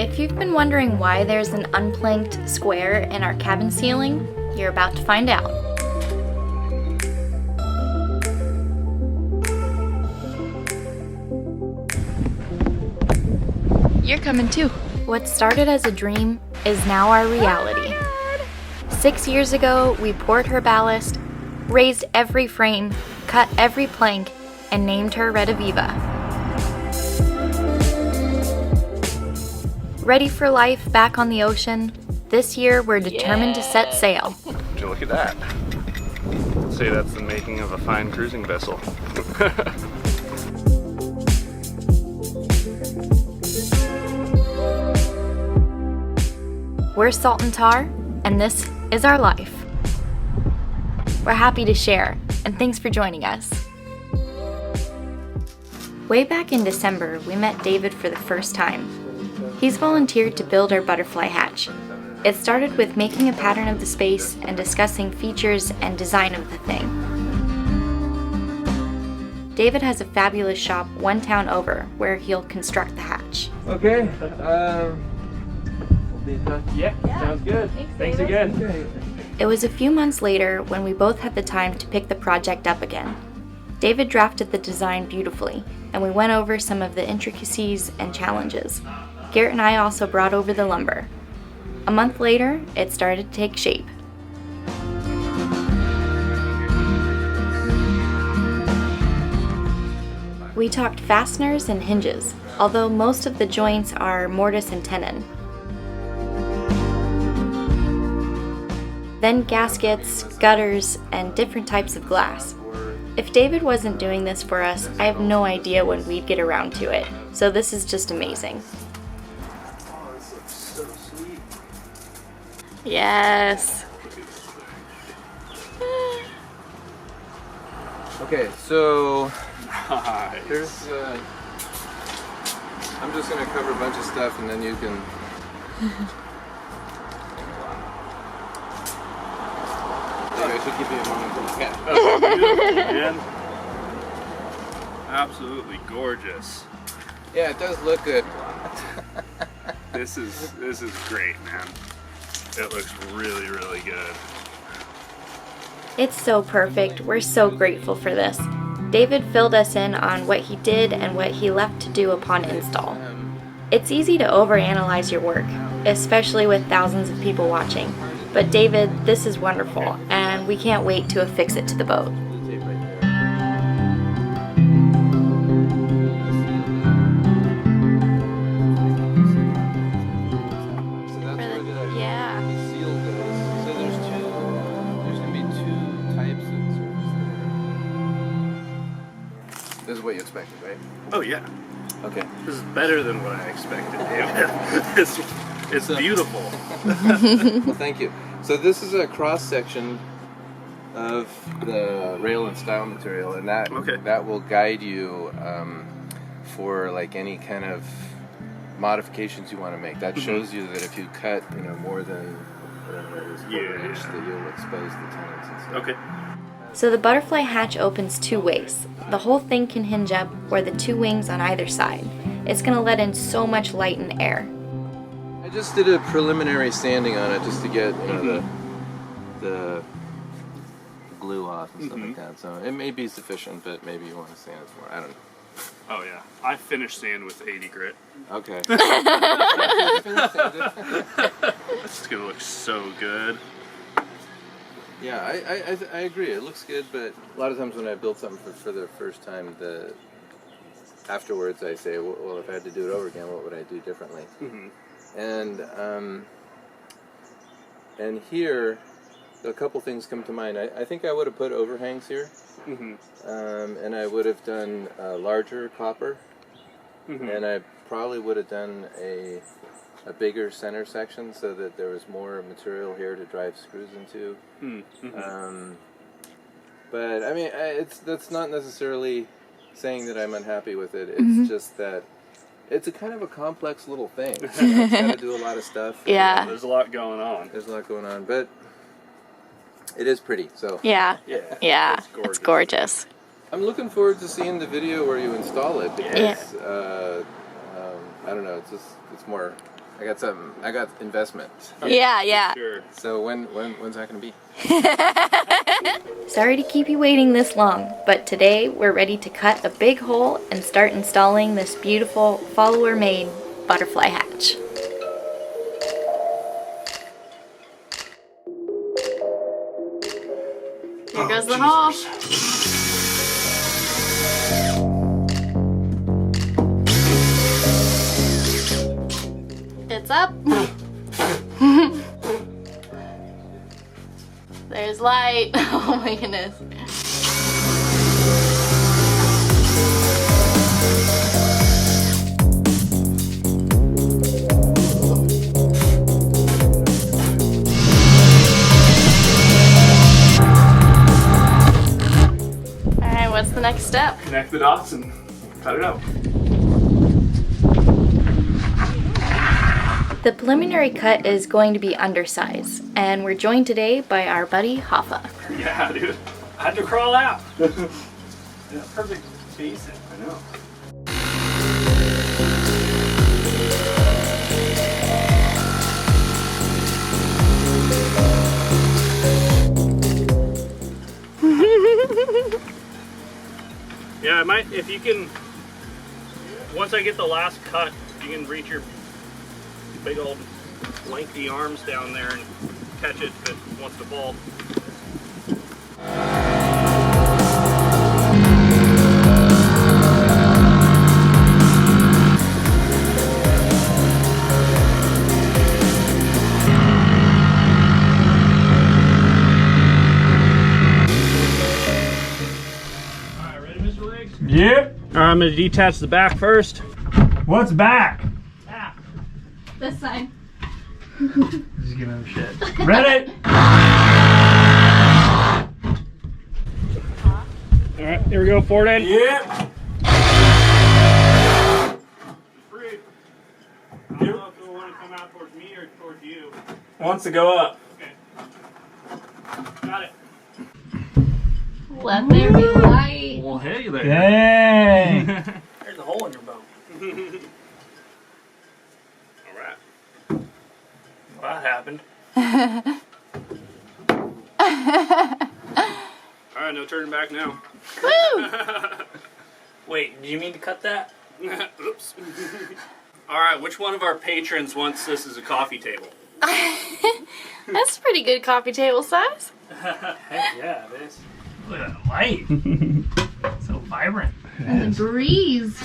If you've been wondering why there's an unplanked square in our cabin ceiling, you're about to find out. You're coming too. What started as a dream is now our reality. 6 years ago, we poured her ballast, raised every frame, cut every plank, and named her Rediviva. Ready for life back on the ocean? This year, we're determined to set sail. Would you look at that? I'd say that's the making of a fine cruising vessel. We're Salt and Tar, and this is our life. We're happy to share, and thanks for joining us. Way back in December, we met David for the first time. He's volunteered to build our butterfly hatch. It started with making a pattern of the space and discussing features and design of the thing. David has a fabulous shop one town over where he'll construct the hatch. Okay, we'll be in touch. Yeah, sounds good. Thanks again. It was a few months later when we both had the time to pick the project up again. David drafted the design beautifully, and we went over some of the intricacies and challenges. Garrett and I also brought over the lumber. A month later, it started to take shape. We talked fasteners and hinges, although most of the joints are mortise and tenon. Then gaskets, gutters, and different types of glass. If David wasn't doing this for us, I have no idea when we'd get around to it, so this is just amazing. Yes. Okay, so Nice. here's I'm just gonna cover a bunch of stuff and then you can maybe I should give you a moment to look at it. Oh, beautiful, man. Absolutely gorgeous. Yeah, it does look good. This is great, man. It looks really, really good. It's so perfect. We're so grateful for this. David filled us in on what he did and what he left to do upon install. It's easy to overanalyze your work, especially with thousands of people watching. But David, this is wonderful, and we can't wait to affix it to the boat. Yeah. Seal goes. So there's gonna be two types of surface. This is what you expected, right? Oh yeah, Okay. this is better than what I expected, David. It's beautiful. Well, thank you. So this is a cross section of the rail and style material, and that will guide you for like any kind of modifications you want to make. That shows you that if you cut, more than whatever it is, quarter inch, that you'll expose the tenons and stuff. Okay. So the butterfly hatch opens two ways. The whole thing can hinge up where the two wings on either side. It's going to let in so much light and air. I just did a preliminary sanding on it just to get the glue off and stuff like that. So it may be sufficient, but maybe you want to sand it more. I don't know. Oh yeah, I finished sand with 80 grit. Okay. It's gonna look so good. Yeah, I agree. It looks good, but a lot of times when I build something for the first time, afterwards I say, well, if I had to do it over again, what would I do differently? And here, a couple things come to mind. I think I would have put overhangs here, and I would have done larger copper, and I probably would have done a bigger center section so that there was more material here to drive screws into. But I mean, that's not necessarily saying that I'm unhappy with it. It's just that it's a kind of a complex little thing. It's got to do a lot of stuff. Yeah. There's a lot going on. There's a lot going on, but it is pretty. So Yeah. Yeah. It's gorgeous. I'm looking forward to seeing the video where you install it because I don't know. It's more I got investment. Yeah. Sure. So when's that gonna be? Sorry to keep you waiting this long, but today we're ready to cut a big hole and start installing this beautiful follower-made butterfly hatch. Here goes the hole. It's up. There's light. Oh my goodness. Alright, what's the next step? Connect the dots and cut it out. The preliminary cut is going to be undersized, and we're joined today by our buddy Hoffa. Yeah, dude. I had to crawl out. Yeah, perfect spacing. I know. Yeah, I might, if you can, once I get the last cut, you can reach your big old lengthy arms down there and catch it if it wants to fall. Alright, ready, Mr. Riggs? Yep. Alright, I'm going to detach the back first. What's back? This side. Just giving him shit. Ready? Alright, here we go, forward end. Yep. Free. I don't know if it'll want to come out towards me or towards you. Wants to go up. Okay. Got it. Let there be light. Well, hey there. Dang. There's a hole in your boat. Alright. Well, that happened. Alright, no turning back now. Woo! Wait, do you mean to cut that? Oops. Alright, which one of our patrons wants this as a coffee table? That's a pretty good coffee table size. Heck yeah, it is. Look at that light. So vibrant. And the breeze.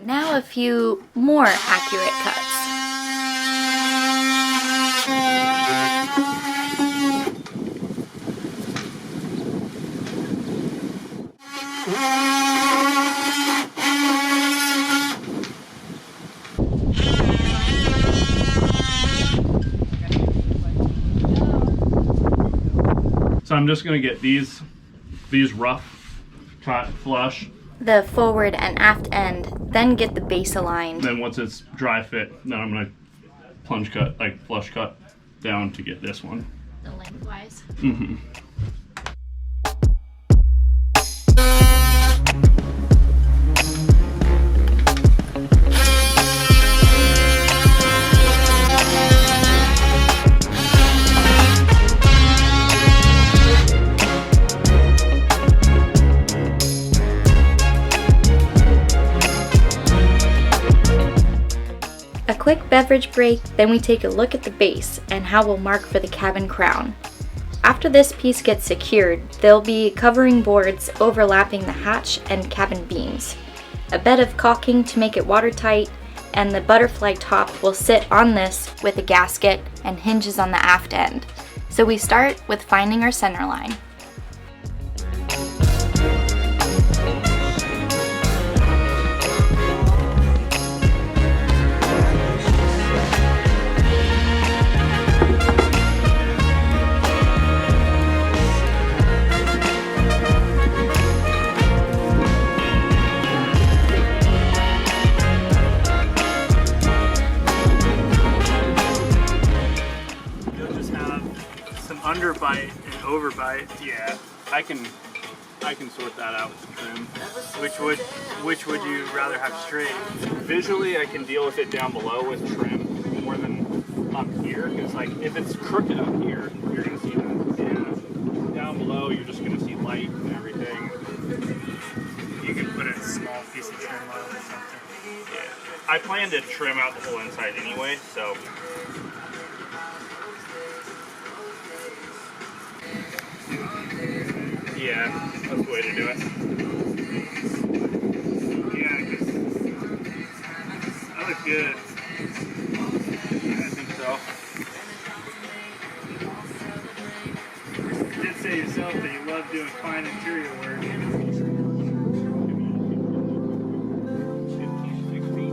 Now a few more accurate cuts. So I'm just gonna get these rough cut flush. The forward and aft end, then get the base aligned. Then once it's dry fit, then I'm gonna plunge cut, like flush cut down to get this one. The lengthwise. Mm-hmm. A quick beverage break, then we take a look at the base and how we'll mark for the cabin crown. After this piece gets secured, there'll be covering boards overlapping the hatch and cabin beams, a bed of caulking to make it watertight, and the butterfly top will sit on this with a gasket and hinges on the aft end. So we start with finding our center line. You'll just have some underbite and overbite. Yeah, I can I can sort that out with the trim. Which would you rather have straight? Visually, I can deal with it down below with trim more than up here, because like if it's crooked up here, you're gonna see that. And down below, you're just gonna see light and everything. You can put a small piece of trim on it or something. Yeah. I plan to trim out the whole inside anyway, so. Yeah, that's the way to do it. Yeah, because that looks good. Yeah, I think so. You did say yourself that you love doing fine interior work. 15, 16.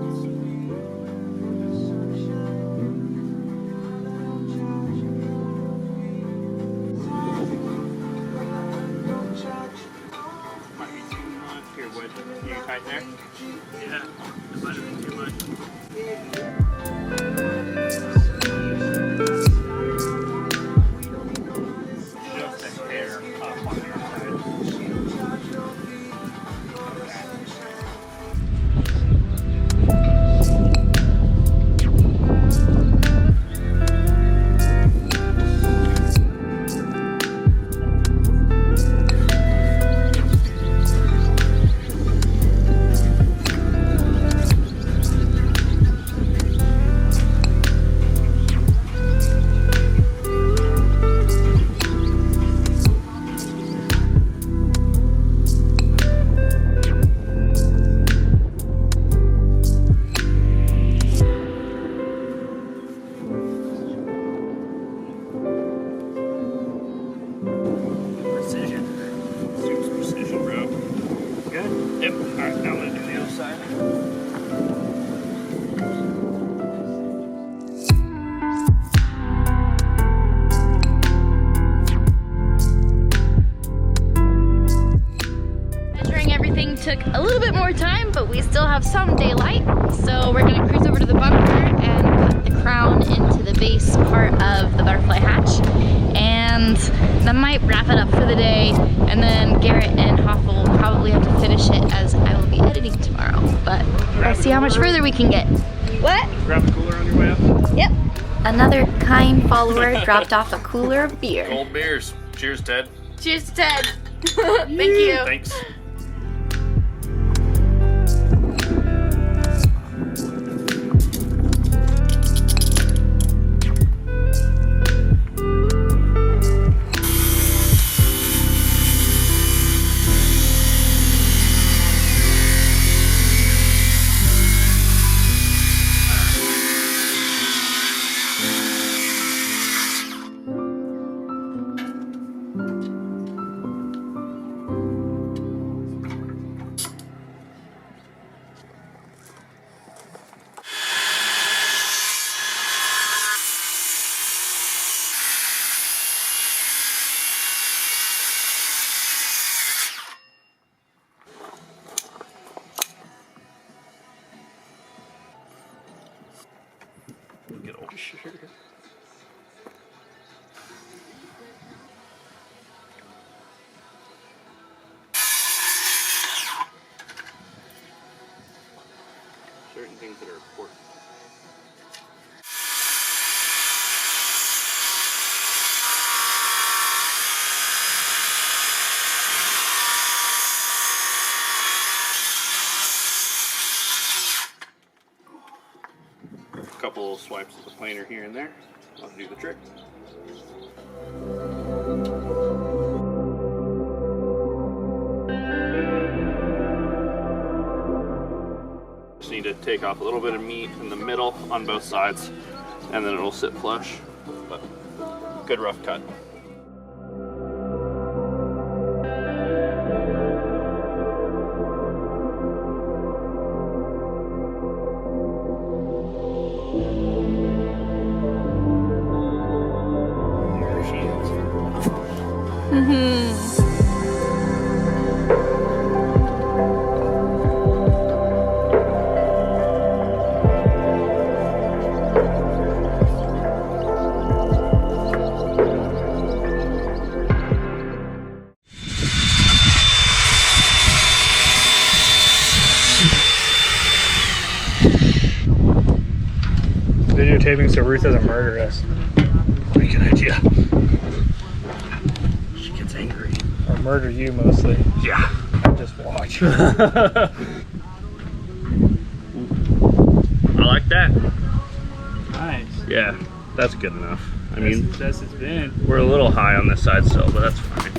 Might be too much. Here, what? You tight there? Yeah, that might have been too much. Just a hair up on the inside. Precision. Super precision, bro. Good. Yep. Alright, now I'm gonna do the other side. Measuring everything took a little bit more time, but we still have some daylight. So we're gonna cruise over to the bunker and put the crown into the base part of the butterfly hatch. And that might wrap it up for the day. And then Garrett and Hoffa will probably have to finish it as I will be editing tomorrow. But let's see how much further we can get. What? Grab the cooler on your way up. Yep. Another kind follower dropped off a cooler of beer. Cold beers. Cheers, Ted. Cheers to Ted. Thank you. Thanks. Get old. Certain things that are important. A couple swipes of the planer here and there. That'll do the trick. Just need to take off a little bit of meat in the middle on both sides, and then it'll sit flush. But good rough cut. There she is. videotaping so Ruth doesn't murder us. Pretty good idea. She gets angry. Or murder you mostly. Yeah. I just watch. I like that. Nice. Yeah, that's good enough. I mean, That's it's been. we're a little high on this side still, but that's fine.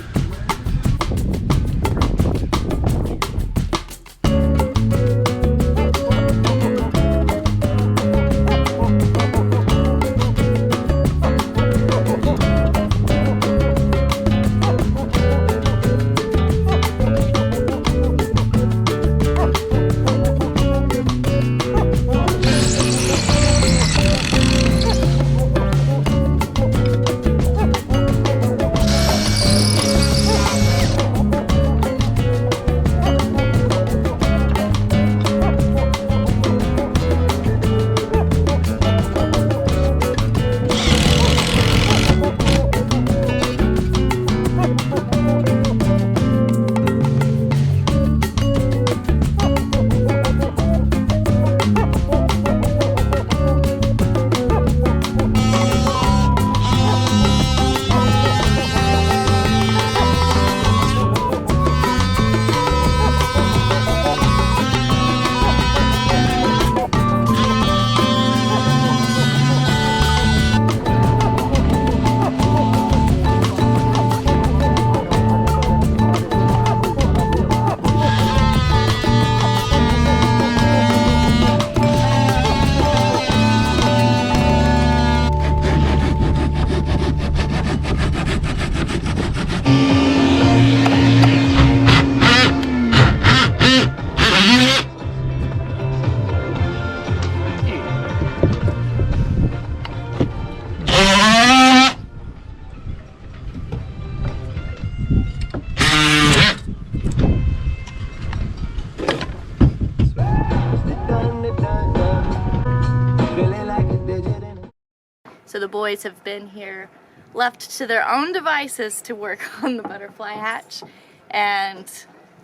So the boys have been here, left to their own devices to work on the butterfly hatch, and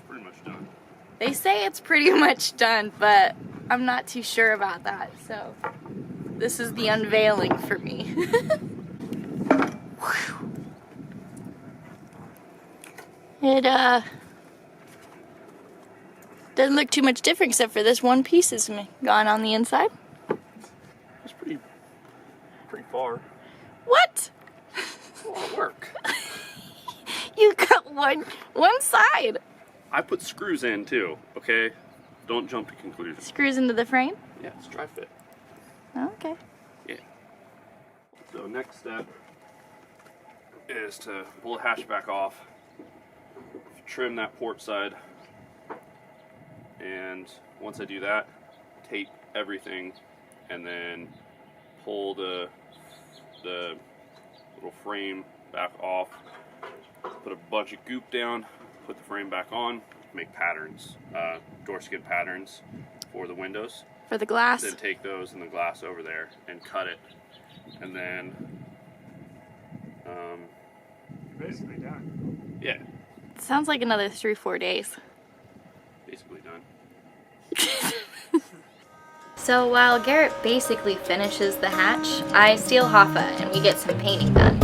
Pretty much done. they say it's pretty much done, but I'm not too sure about that. So this is the unveiling for me. It doesn't look too much different except for this one piece is gone on the inside. It's pretty far. What? A lot of work. You got one side. I put screws in too, okay? Don't jump to conclusions. Screws into the frame? Yeah, it's dry fit. Okay. Yeah. So next step is to pull the hatch back off, trim that port side, and once I do that, tape everything, and then pull the little frame back off, put a bunch of goop down, put the frame back on, make patterns, door skin patterns for the windows. For the glass? Then take those and the glass over there and cut it, and then You're basically done. yeah, Sounds like another 3-4 days. basically done. So while Garrett basically finishes the hatch, I steal Hoffa and we get some painting done.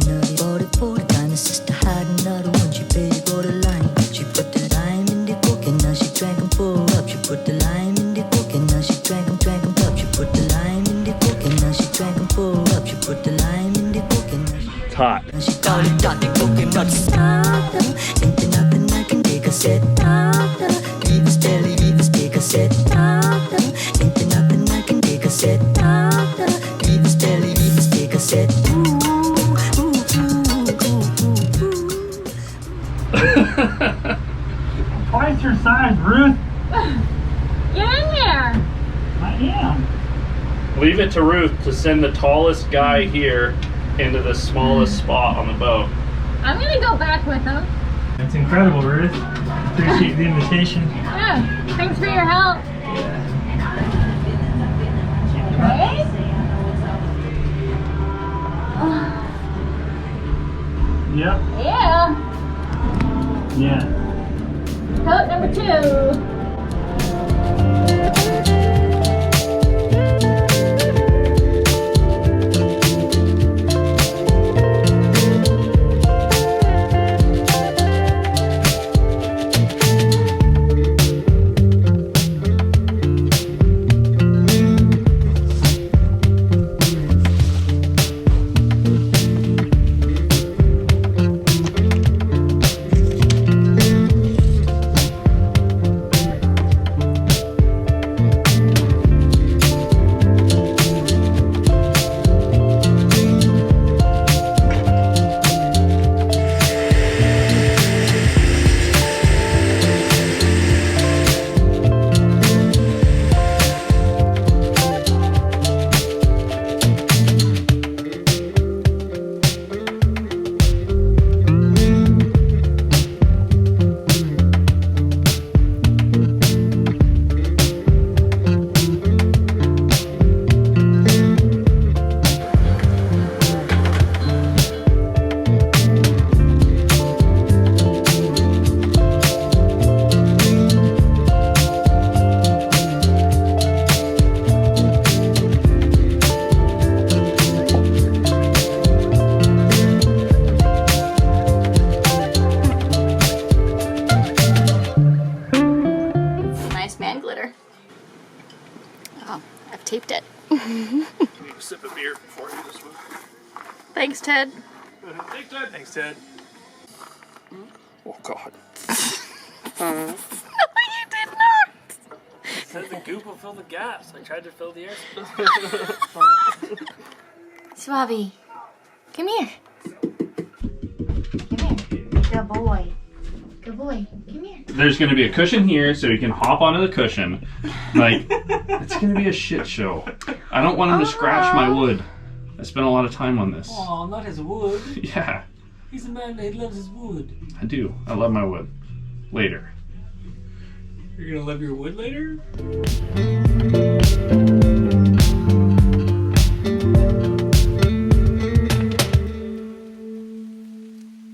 another 40 time. The sister had another one. She paid for the lime. She put the lime in the coke and now she drank them full up. She put the lime in the coke and now she drank them up. She put the lime in the coke and now she drank them full up. She put the lime in the coke and now It's hot. she called it Dotty Coconut Starter. Ain't there nothing I can take. I said Starter. Leave his belly, leave his cake. I said Starter. Ain't there nothing I can take. I said Starter. Leave his belly, leave his cake. I said Twice your size, Ruth. Get in there. I am. Leave it to Ruth to send the tallest guy here into the smallest spot on the boat. I'm gonna go back with him. That's incredible, Ruth. Appreciate the invitation. Yeah. Thanks for your help. Okay. Yep. Yeah. Yeah. Coat number 2. Taped it. Need a sip of beer before I do this one. Thanks, Ted. Thanks, Ted. Thanks, Ted. Oh, God. You did not. It says the goop will fill the gaps. I tried to fill the air. Swabby, come here. Come here. Good boy. Good boy. Come here. There's going to be a cushion here so he can hop onto the cushion. Like, it's going to be a shit show. I don't want him to scratch my wood. I spent a lot of time on this. Oh, not his wood. Yeah, He's a man that loves his wood. I do. I love my wood. Later. You're gonna love your wood later?